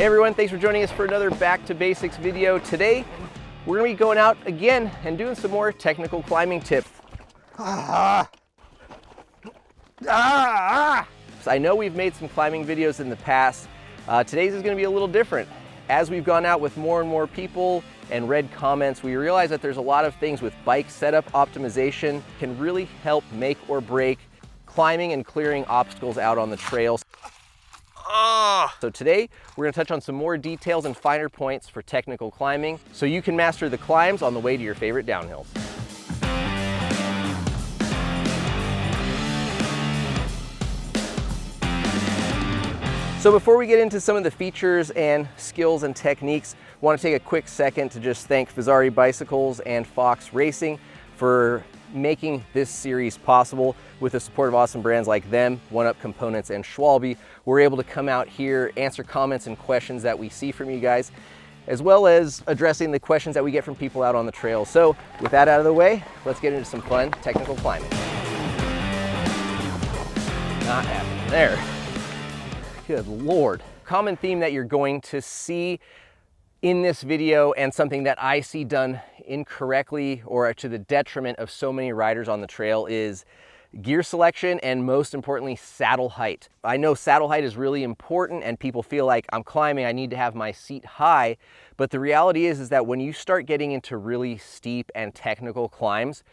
Hey everyone, thanks for joining us for another Back to Basics video. Today, we're gonna be going out again and doing some more technical climbing tips. So I know we've made some climbing videos in the past. Today's is gonna be a little different. As we've gone out with more and more people and read comments, we realize that there's a lot of things with bike setup optimization can really help make or break climbing and clearing obstacles out on the trails. So today, we're gonna touch on some more details and finer points for technical climbing so you can master the climbs on the way to your favorite downhills. So before we get into some of the features and skills and techniques, I want to take a quick second to just thank Fazari Bicycles and Fox Racing for making this series possible. With the support of awesome brands like them, One Up Components, and Schwalbe, we're able to come out here, answer comments and questions that we see from you guys, as well as addressing the questions that we get from people out on the trail. So with that out of the way, let's get into some fun technical climbing. Not happening there. Good Lord. Common theme that you're going to see in this video, and something that I see done incorrectly or to the detriment of so many riders on the trail, is gear selection and, most importantly, saddle height. I know saddle height is really important and people feel like, I'm climbing, I need to have my seat high, but the reality is that when you start getting into really steep and technical climbs,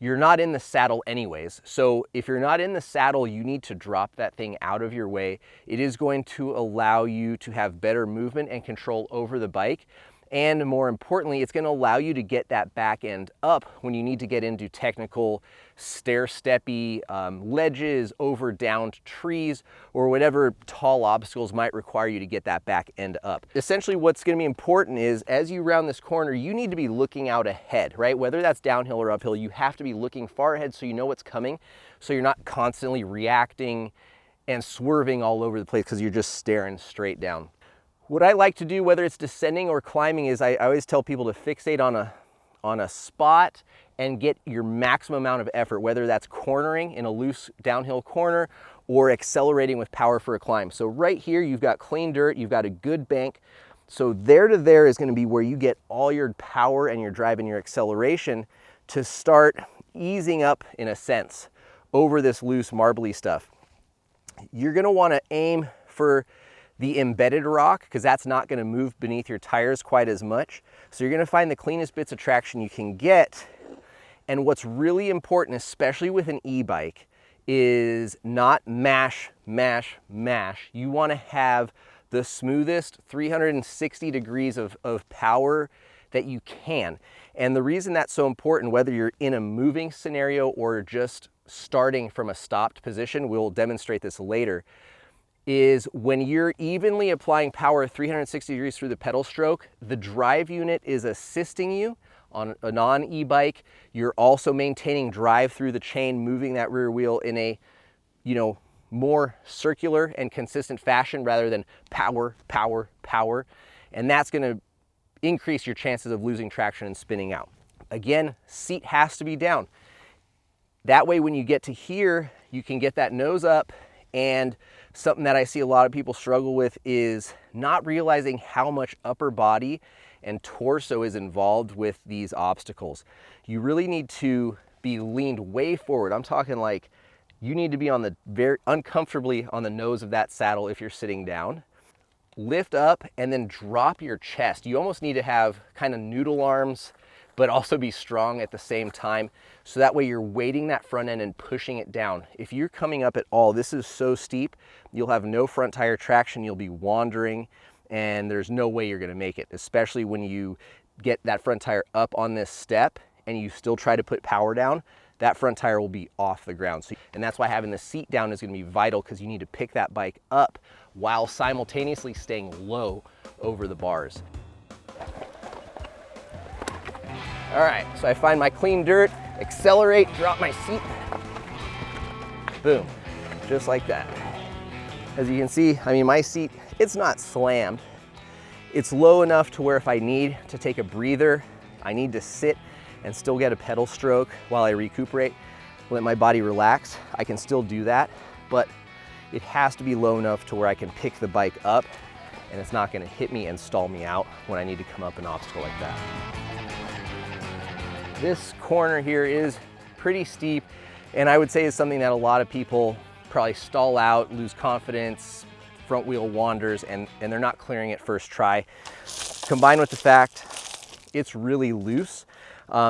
you're not in the saddle anyways. So if you're not in the saddle, you need to drop that thing out of your way. It is going to allow you to have better movement and control over the bike. And more importantly, it's going to allow you to get that back end up when you need to get into technical stair-steppy ledges, over downed trees, or whatever tall obstacles might require you to get that back end up. Essentially, what's going to be important is, as you round this corner, you need to be looking out ahead, right? Whether that's downhill or uphill, you have to be looking far ahead so you know what's coming, so you're not constantly reacting and swerving all over the place because you're just staring straight down. What I like to do, whether it's descending or climbing, is I always tell people to fixate on a spot and get your maximum amount of effort, whether that's cornering in a loose downhill corner or accelerating with power for a climb. So right here, you've got clean dirt, you've got a good bank. So there to there is going to be where you get all your power and your drive and your acceleration to start easing up, in a sense, over this loose marbly stuff. You're going to want to aim for the embedded rock, because that's not going to move beneath your tires quite as much. So you're going to find the cleanest bits of traction you can get. And what's really important, especially with an e-bike, is not mash, mash, mash. You want to have the smoothest 360 degrees of power that you can. And the reason that's so important, whether you're in a moving scenario or just starting from a stopped position, we'll demonstrate this later, is when you're evenly applying power 360 degrees through the pedal stroke, the drive unit is assisting you. On a non-e-bike, you're also maintaining drive through the chain, moving that rear wheel in a, more circular and consistent fashion rather than power, power, power. And that's gonna increase your chances of losing traction and spinning out. Again, seat has to be down. That way, when you get to here, you can get that nose up. And something that I see a lot of people struggle with is not realizing how much upper body and torso is involved with these obstacles. You really need to be leaned way forward. I'm talking like you need to be on the very uncomfortably on the nose of that saddle if you're sitting down. Lift up and then drop your chest. You almost need to have kind of noodle arms, but also be strong at the same time. So that way you're weighting that front end and pushing it down. If you're coming up at all, this is so steep, you'll have no front tire traction, you'll be wandering, and there's no way you're gonna make it, especially when you get that front tire up on this step and you still try to put power down, that front tire will be off the ground. And that's why having the seat down is gonna be vital, because you need to pick that bike up while simultaneously staying low over the bars. All right, so I find my clean dirt, accelerate, drop my seat, boom, just like that. As you can see, my seat, it's not slammed. It's low enough to where if I need to take a breather, I need to sit and still get a pedal stroke while I recuperate, let my body relax, I can still do that, but it has to be low enough to where I can pick the bike up and it's not gonna hit me and stall me out when I need to come up an obstacle like that. This corner here is pretty steep, and I would say is something that a lot of people probably stall out, lose confidence, front wheel wanders, and they're not clearing it first try. Combined with the fact it's really loose.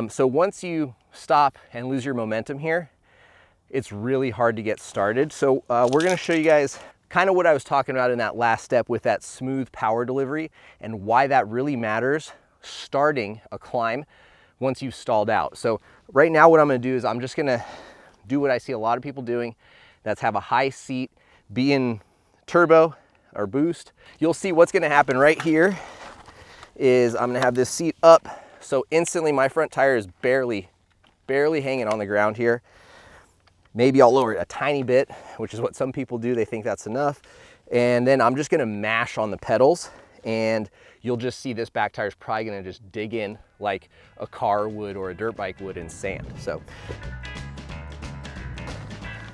So once you stop and lose your momentum here, it's really hard to get started. So we're gonna show you guys kind of what I was talking about in that last step with that smooth power delivery and why that really matters starting a climb once you've stalled out. So right now what I'm gonna do is I'm just gonna do what I see a lot of people doing. That's have a high seat, be in turbo or boost. You'll see what's gonna happen right here is I'm gonna have this seat up. So instantly my front tire is barely hanging on the ground here. Maybe I'll lower it a tiny bit, which is what some people do. They think that's enough. And then I'm just gonna mash on the pedals, and you'll just see this back tire is probably gonna just dig in like a car would or a dirt bike would in sand. So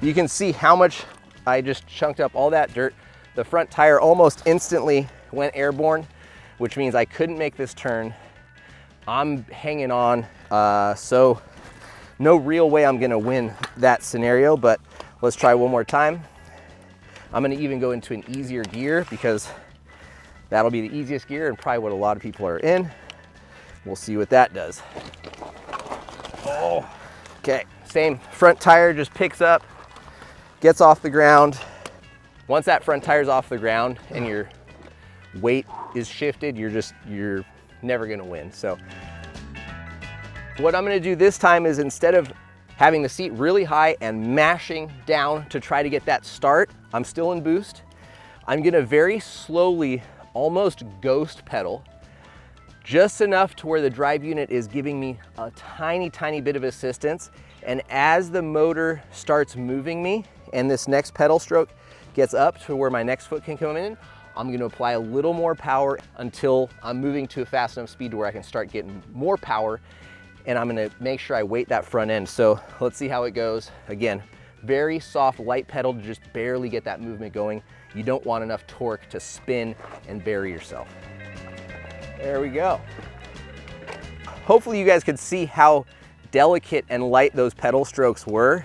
you can see how much I just chunked up all that dirt. The front tire almost instantly went airborne, which means I couldn't make this turn. I'm hanging on, so no real way I'm gonna win that scenario, but let's try one more time. I'm gonna even go into an easier gear because that'll be the easiest gear and probably what a lot of people are in. We'll see what that does. Oh, okay, same front tire just picks up, gets off the ground. Once that front tire's off the ground and your weight is shifted, you're never gonna win. So what I'm gonna do this time is instead of having the seat really high and mashing down to try to get that start, I'm still in boost. I'm gonna very slowly, almost ghost pedal, just enough to where the drive unit is giving me a tiny, tiny bit of assistance. And as the motor starts moving me and this next pedal stroke gets up to where my next foot can come in, I'm gonna apply a little more power until I'm moving to a fast enough speed to where I can start getting more power, and I'm gonna make sure I weight that front end. So let's see how it goes. Again, very soft, light pedal to just barely get that movement going. You don't want enough torque to spin and bury yourself. There we go. Hopefully you guys could see how delicate and light those pedal strokes were.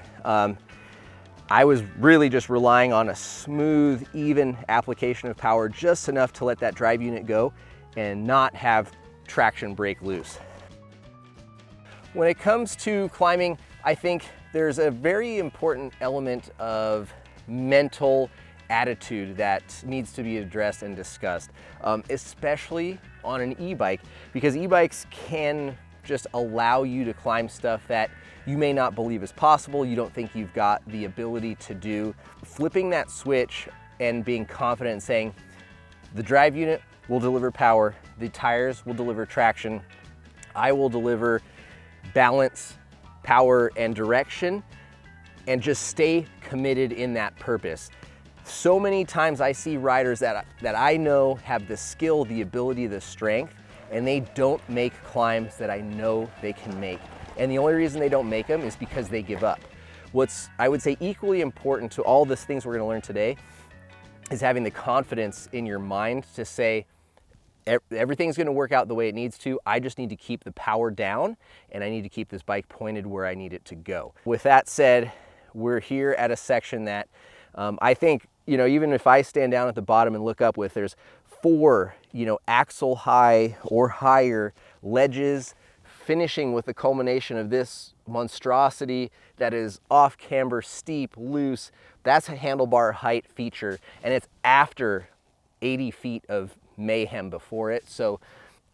I was really just relying on a smooth, even application of power, just enough to let that drive unit go and not have traction break loose. When it comes to climbing, I think there's a very important element of mental attitude that needs to be addressed and discussed, especially on an e-bike, because e-bikes can just allow you to climb stuff that you may not believe is possible, you don't think you've got the ability to do. Flipping that switch and being confident and saying, the drive unit will deliver power, the tires will deliver traction, I will deliver balance, power, and direction, and just stay committed in that purpose. So many times I see riders that I know have the skill, the ability, the strength, and they don't make climbs that I know they can make. And the only reason they don't make them is because they give up. What's, I would say, equally important to all these things we're gonna learn today is having the confidence in your mind to say, everything's gonna work out the way it needs to. I just need to keep the power down and I need to keep this bike pointed where I need it to go. With that said, we're here at a section that I think, even if I stand down at the bottom and look up with, there's 4, axle high or higher ledges, finishing with the culmination of this monstrosity that is off camber, steep, loose. That's a handlebar height feature, and it's after 80 feet of mayhem before it. So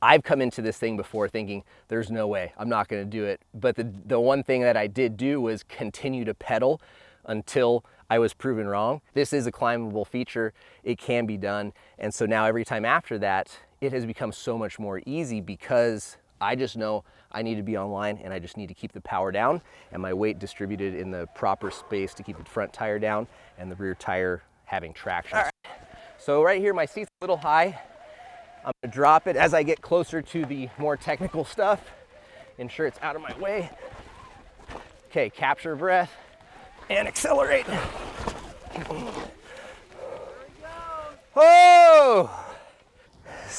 I've come into this thing before thinking there's no way, I'm not gonna do it. But the one thing that I did do was continue to pedal until I was proven wrong. This is a climbable feature, it can be done. And so now every time after that, it has become so much more easy because I just know I need to be online and I just need to keep the power down and my weight distributed in the proper space to keep the front tire down and the rear tire having traction. All right. So right here, my seat's a little high. I'm gonna drop it as I get closer to the more technical stuff. Ensure it's out of my way. Okay, capture breath and accelerate. Oh!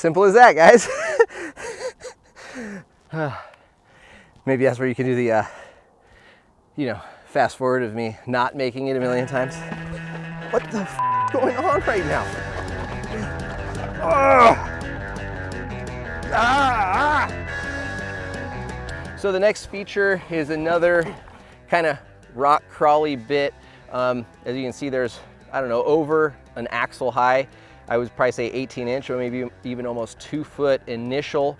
Simple as that, guys. Maybe that's where you can do the, you know, fast forward of me not making it a million times. What the f is going on right now? So the next feature is another kind of rock crawly bit. As you can see, there's, I don't know, over an axle high. I would probably say 18-inch or maybe even almost 2-foot initial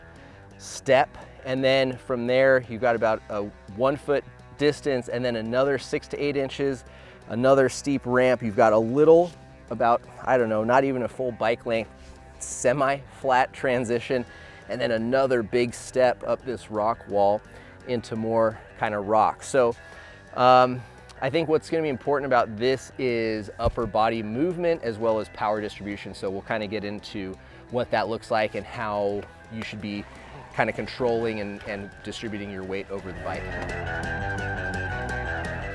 step. And then from there, you've got about a 1-foot distance and then another 6 to 8 inches, another steep ramp. You've got a little, about, I don't know, not even a full bike length, semi-flat transition, and then another big step up this rock wall into more kind of rock. So I think what's going to be important about this is upper body movement as well as power distribution. So we'll kind of get into what that looks like and how you should be kind of controlling and distributing your weight over the bike.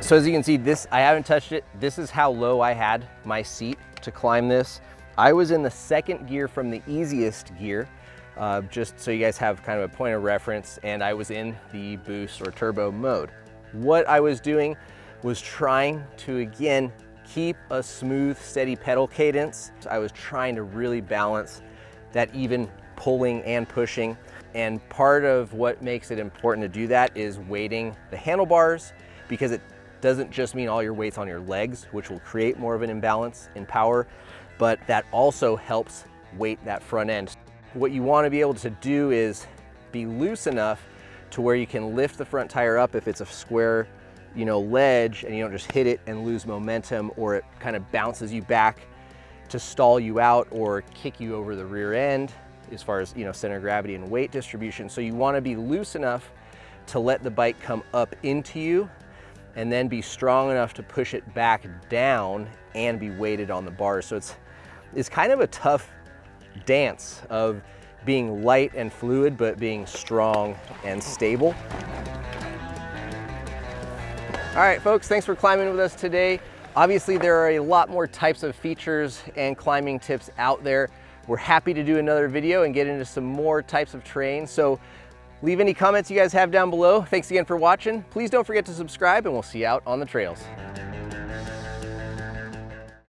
So as you can see, this, I haven't touched it. This is how low I had my seat to climb this. I was in the second gear from the easiest gear, just so you guys have kind of a point of reference, and I was in the boost or turbo mode. What I was doing was trying to, again, keep a smooth, steady pedal cadence. I was trying to really balance that even pulling and pushing. And part of what makes it important to do that is weighting the handlebars, because it doesn't just mean all your weight's on your legs, which will create more of an imbalance in power, but that also helps weight that front end. What you want to be able to do is be loose enough to where you can lift the front tire up if it's a square, you know, ledge, and you don't just hit it and lose momentum, or it kind of bounces you back to stall you out or kick you over the rear end as far as, you know, center of gravity and weight distribution. So you want to be loose enough to let the bike come up into you and then be strong enough to push it back down and be weighted on the bars. So it's kind of a tough dance of being light and fluid, but being strong and stable. All right, folks, thanks for climbing with us today. Obviously, there are a lot more types of features and climbing tips out there. We're happy to do another video and get into some more types of terrain. So leave any comments you guys have down below. Thanks again for watching. Please don't forget to subscribe, and we'll see you out on the trails.